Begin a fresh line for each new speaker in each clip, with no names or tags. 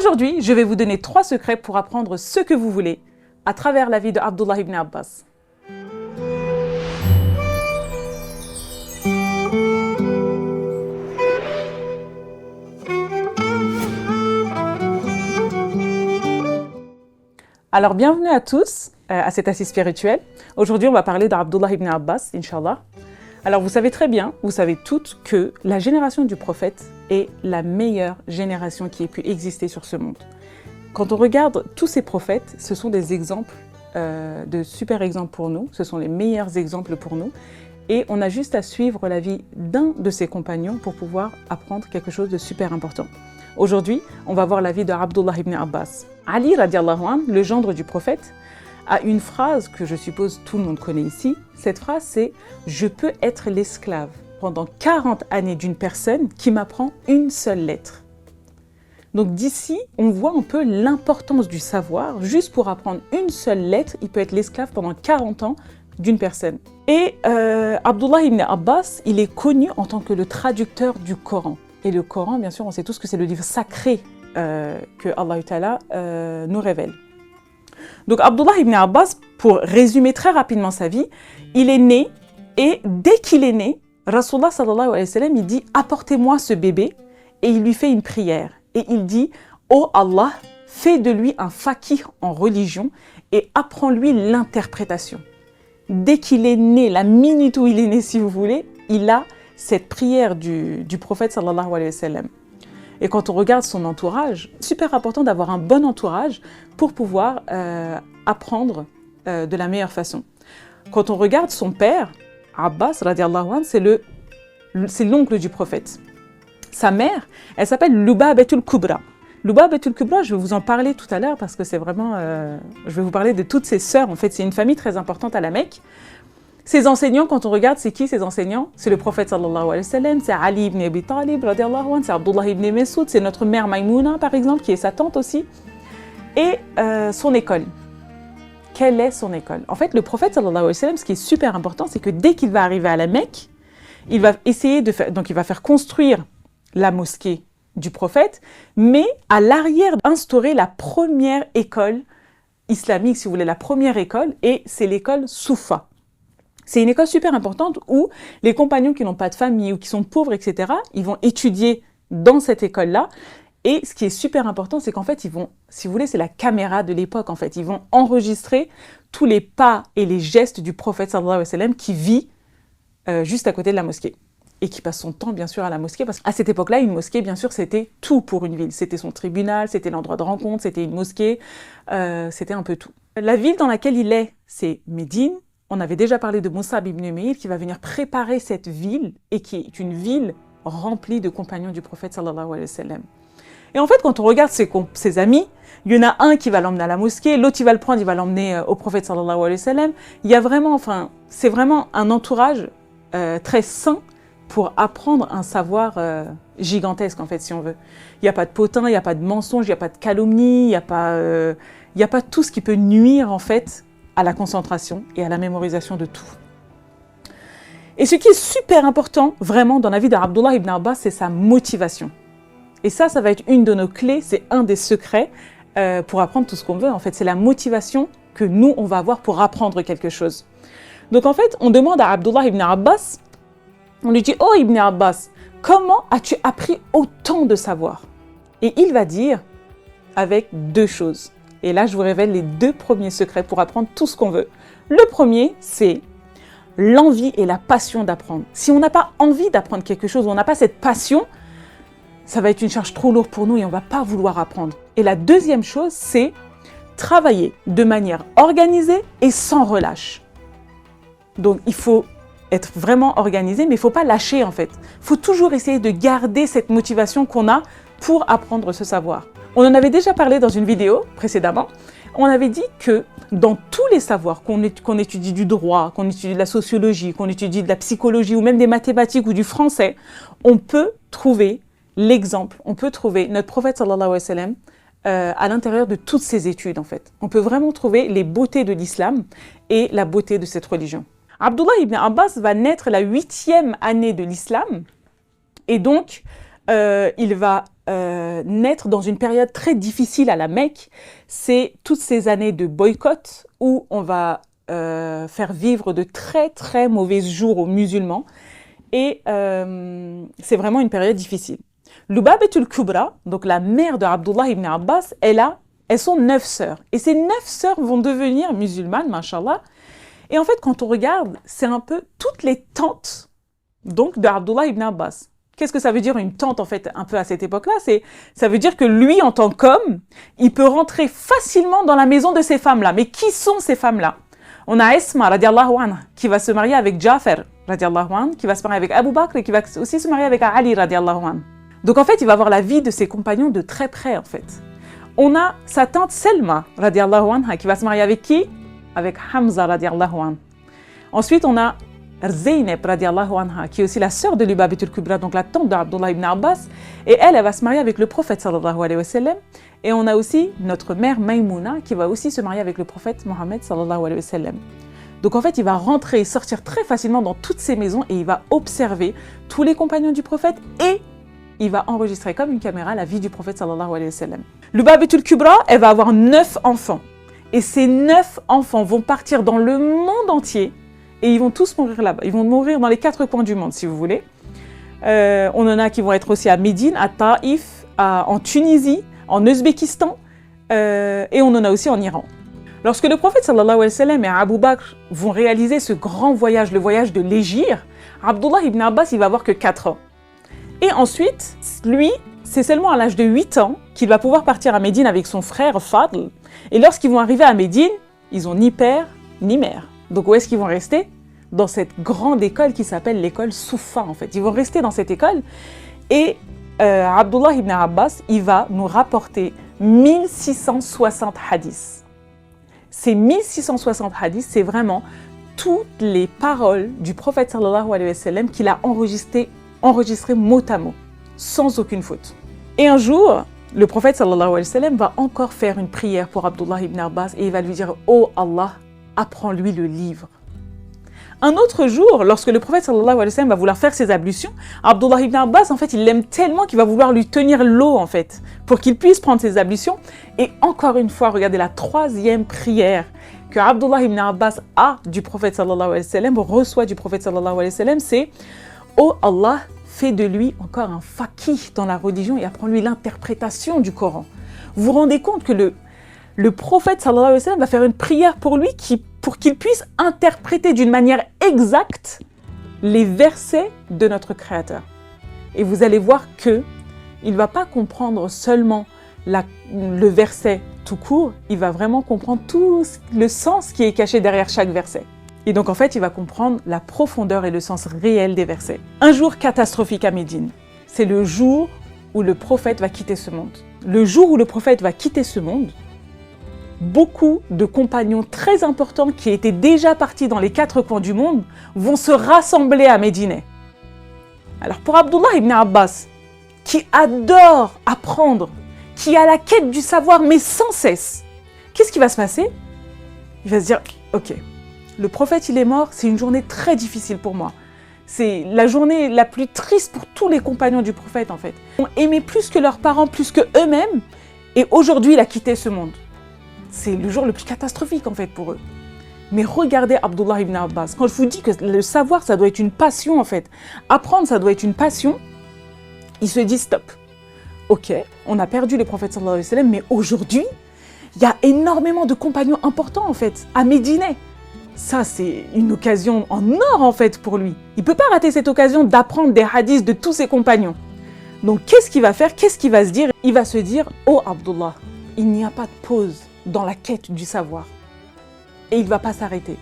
Aujourd'hui, je vais vous donner 3 secrets pour apprendre ce que vous voulez à travers la vie de Abdullah ibn Abbas. Alors, bienvenue à tous à cet assis spirituel. Aujourd'hui, on va parler d'Abdullah ibn Abbas, Inch'Allah. Alors, vous savez très bien, vous savez toutes que la génération du prophète est la meilleure génération qui ait pu exister sur ce monde. Quand on regarde tous ces prophètes, ce sont des exemples, de super exemples pour nous, ce sont les meilleurs exemples pour nous. Et on a juste à suivre la vie d'un de ses compagnons pour pouvoir apprendre quelque chose de super important. Aujourd'hui, on va voir la vie d'Abdullah ibn Abbas. Ali, radiallahu anhu, le gendre du prophète, a une phrase que je suppose tout le monde connaît ici. Cette phrase, c'est « Je peux être l'esclave pendant 40 années d'une personne qui m'apprend une seule lettre ». Donc d'ici, on voit un peu l'importance du savoir. Juste pour apprendre une seule lettre, il peut être l'esclave pendant 40 ans d'une personne. Et Abdullah ibn Abbas, il est connu en tant que le traducteur du Coran. Et le Coran, bien sûr, on sait tous que c'est le livre sacré que Allah Ta'ala nous révèle. Donc Abdullah ibn Abbas, pour résumer très rapidement sa vie, il est né et dès qu'il est né, Rasulullah sallallahu alayhi wa sallam, il dit « Apportez-moi ce bébé » et il lui fait une prière. Et il dit « Oh Allah, fais de lui un faqih en religion et apprends-lui l'interprétation. » Dès qu'il est né, la minute où il est né si vous voulez, il a cette prière du prophète sallallahu alayhi wa sallam. Et quand on regarde son entourage, super important d'avoir un bon entourage pour pouvoir apprendre de la meilleure façon. Quand on regarde son père, Abbas, radiallahu anhu, c'est l'oncle du prophète. Sa mère, elle s'appelle Lubabatul Kubra. Lubabatul Kubra, je vais vous en parler tout à l'heure parce que c'est vraiment... je vais vous parler de toutes ses sœurs. En fait, c'est une famille très importante à la Mecque. Ses enseignants, quand on regarde, c'est qui ses enseignants? C'est le prophète sallallahu alayhi wa sallam, c'est Ali ibn Abi Talib, radiallahu anhu, c'est Abdullah ibn Masoud, c'est notre mère Maïmouna, par exemple, qui est sa tante aussi. Et son école. Quelle est son école? En fait, le prophète sallallahu alayhi wa sallam, ce qui est super important, c'est que dès qu'il va arriver à la Mecque, il va essayer de faire... Donc, il va faire construire la mosquée du prophète, mais à l'arrière, instaurer la première école islamique, si vous voulez, la première école, et c'est l'école Soufa. C'est une école super importante où les compagnons qui n'ont pas de famille ou qui sont pauvres, etc., ils vont étudier dans cette école-là. Et ce qui est super important, c'est qu'en fait, ils vont, si vous voulez, c'est la caméra de l'époque, en fait. Ils vont enregistrer tous les pas et les gestes du prophète, sallallahu alayhi wa sallam, qui vit juste à côté de la mosquée. Et qui passe son temps, bien sûr, à la mosquée. Parce qu'à cette époque-là, une mosquée, bien sûr, c'était tout pour une ville. C'était son tribunal, c'était l'endroit de rencontre, c'était une mosquée, c'était un peu tout. La ville dans laquelle il est, c'est Médine. On avait déjà parlé de Mus'ab ibn Umayr qui va venir préparer cette ville et qui est une ville remplie de compagnons du prophète sallallahu alayhi wa sallam. Et en fait, quand on regarde ses amis, il y en a un qui va l'emmener à la mosquée, l'autre il va le prendre, il va l'emmener au prophète sallallahu alayhi wa sallam. Il y a vraiment, c'est vraiment un entourage très sain pour apprendre un savoir gigantesque en fait, si on veut. Il n'y a pas de potin, il n'y a pas de mensonge, il n'y a pas de calomnie, il n'y a pas tout ce qui peut nuire en fait à la concentration et à la mémorisation de tout. Et ce qui est super important, vraiment, dans la vie d'Abdullah ibn Abbas, c'est sa motivation. Et ça va être une de nos clés, c'est un des secrets pour apprendre tout ce qu'on veut. En fait, c'est la motivation que nous, on va avoir pour apprendre quelque chose. Donc, en fait, on demande à Abdullah ibn Abbas, on lui dit « Oh Ibn Abbas, comment as-tu appris autant de savoir ?» Et il va dire avec 2 choses. Et là, je vous révèle les 2 premiers secrets pour apprendre tout ce qu'on veut. Le premier, c'est l'envie et la passion d'apprendre. Si on n'a pas envie d'apprendre quelque chose, on n'a pas cette passion, ça va être une charge trop lourde pour nous et on ne va pas vouloir apprendre. Et la deuxième chose, c'est travailler de manière organisée et sans relâche. Donc, il faut être vraiment organisé, mais il ne faut pas lâcher en fait. Il faut toujours essayer de garder cette motivation qu'on a pour apprendre ce savoir. On en avait déjà parlé dans une vidéo précédemment. On avait dit que dans tous les savoirs, qu'on étudie du droit, qu'on étudie de la sociologie, qu'on étudie de la psychologie ou même des mathématiques ou du français, on peut trouver l'exemple, on peut trouver notre prophète sallallahu alayhi wa sallam à l'intérieur de toutes ces études en fait. On peut vraiment trouver les beautés de l'islam et la beauté de cette religion. Abdullah ibn Abbas va naître la 8e année de l'islam et donc il va naître dans une période très difficile à la Mecque. C'est toutes ces années de boycott où on va faire vivre de très très mauvais jours aux musulmans. Et c'est vraiment une période difficile. Lubabatul Kubra, donc la mère de Abdullah ibn Abbas, elles sont 9 sœurs. Et ces 9 sœurs vont devenir musulmanes, mashallah. Et en fait, quand on regarde, c'est un peu toutes les tantes donc, de Abdullah ibn Abbas. Qu'est-ce que ça veut dire une tante, en fait, un peu à cette époque-là? Ça veut dire que lui, en tant qu'homme, il peut rentrer facilement dans la maison de ces femmes-là. Mais qui sont ces femmes-là? On a Esma, radiallahu anha, qui va se marier avec Jafar, radiallahu anha, qui va se marier avec Abu Bakr et qui va aussi se marier avec Ali, radiallahu anha. Donc, en fait, il va voir la vie de ses compagnons de très près, en fait. On a sa tante Selma, radiallahu anha, qui va se marier avec qui? Avec Hamza, radiallahu anha. Ensuite, on a Zaynab, radiallahu anha, qui est aussi la sœur de Lubabatul Kubra, donc la tante d'Abdullah ibn Abbas. Et elle va se marier avec le prophète, sallallahu alayhi wa sallam. Et on a aussi notre mère Maïmouna, qui va aussi se marier avec le prophète Mohammed, sallallahu alayhi wa sallam. Donc en fait, il va rentrer et sortir très facilement dans toutes ces maisons et il va observer tous les compagnons du prophète et il va enregistrer comme une caméra la vie du prophète, sallallahu alayhi wa sallam. Lubabatul Kubra, elle va avoir 9 enfants. Et ces 9 enfants vont partir dans le monde entier et ils vont tous mourir là-bas. Ils vont mourir dans les 4 coins du monde, si vous voulez. On en a qui vont être aussi à Médine, à Taïf, en Tunisie, en Ouzbékistan, et on en a aussi en Iran. Lorsque le prophète sallallahu alayhi wa sallam et Abu Bakr vont réaliser ce grand voyage, le voyage de l'Hégire, Abdullah ibn Abbas, il va avoir que 4 ans. Et ensuite, lui, c'est seulement à l'âge de 8 ans qu'il va pouvoir partir à Médine avec son frère Fadl. Et lorsqu'ils vont arriver à Médine, ils n'ont ni père ni mère. Donc où est-ce qu'ils vont rester? Dans cette grande école qui s'appelle l'école Soufa, en fait. Ils vont rester dans cette école. Et Abdullah ibn Abbas, il va nous rapporter 1660 hadiths. Ces 1660 hadiths, c'est vraiment toutes les paroles du prophète sallallahu alayhi wa sallam qu'il a enregistrées mot à mot, sans aucune faute. Et un jour, le prophète sallallahu alayhi wa sallam va encore faire une prière pour Abdullah ibn Abbas et il va lui dire « Oh Allah, apprends-lui le livre ». Un autre jour, lorsque le prophète sallallahu alayhi wa sallam va vouloir faire ses ablutions, Abdullah ibn Abbas, en fait, il l'aime tellement qu'il va vouloir lui tenir l'eau, en fait, pour qu'il puisse prendre ses ablutions. Et encore une fois, regardez la 3e prière que Abdullah ibn Abbas a du prophète sallallahu alayhi wa sallam, reçoit du prophète sallallahu alayhi wa sallam, c'est « Oh Allah, fais de lui encore un faqih dans la religion et apprends-lui l'interprétation du Coran. » Vous vous rendez compte que le prophète sallallahu alayhi wa sallam va faire une prière pour lui pour qu'il puisse interpréter d'une manière exacte les versets de notre Créateur. Et vous allez voir que il ne va pas comprendre seulement le verset tout court, il va vraiment comprendre tout le sens qui est caché derrière chaque verset. Et donc en fait, il va comprendre la profondeur et le sens réel des versets. Un jour catastrophique à Médine, c'est le jour où le prophète va quitter ce monde. Le jour où le prophète va quitter ce monde, beaucoup de compagnons très importants qui étaient déjà partis dans les 4 coins du monde vont se rassembler à Médine. Alors pour Abdullah ibn Abbas, qui adore apprendre, qui a la quête du savoir mais sans cesse, qu'est-ce qui va se passer? Il va se dire, ok, le prophète il est mort, c'est une journée très difficile pour moi. C'est la journée la plus triste pour tous les compagnons du prophète en fait. Ils ont aimé plus que leurs parents, plus que eux-mêmes, et aujourd'hui il a quitté ce monde. C'est le jour le plus catastrophique en fait pour eux. Mais regardez Abdullah ibn Abbas. Quand je vous dis que le savoir, ça doit être une passion en fait. Apprendre, ça doit être une passion. Il se dit stop. Ok, on a perdu le prophète sallallahu alayhi wa sallam, mais aujourd'hui, il y a énormément de compagnons importants en fait, à Médine. Ça, c'est une occasion en or en fait pour lui. Il ne peut pas rater cette occasion d'apprendre des hadiths de tous ses compagnons. Donc qu'est-ce qu'il va faire? Qu'est-ce qu'il va se dire? Il va se dire, oh Abdullah, il n'y a pas de pause dans la quête du savoir. Et il ne va pas s'arrêter.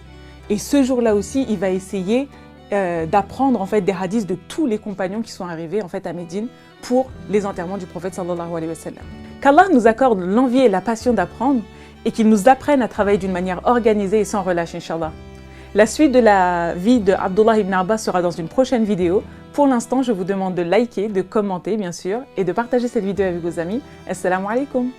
Et ce jour-là aussi, il va essayer d'apprendre en fait des hadiths de tous les compagnons qui sont arrivés en fait à Médine pour les enterrements du prophète sallallahu alayhi wa sallam. Qu'Allah nous accorde l'envie et la passion d'apprendre et qu'il nous apprenne à travailler d'une manière organisée et sans relâche, Inch'Allah. La suite de la vie de Abdullah ibn Abbas sera dans une prochaine vidéo. Pour l'instant, je vous demande de liker, de commenter bien sûr et de partager cette vidéo avec vos amis. Assalamu alaikum.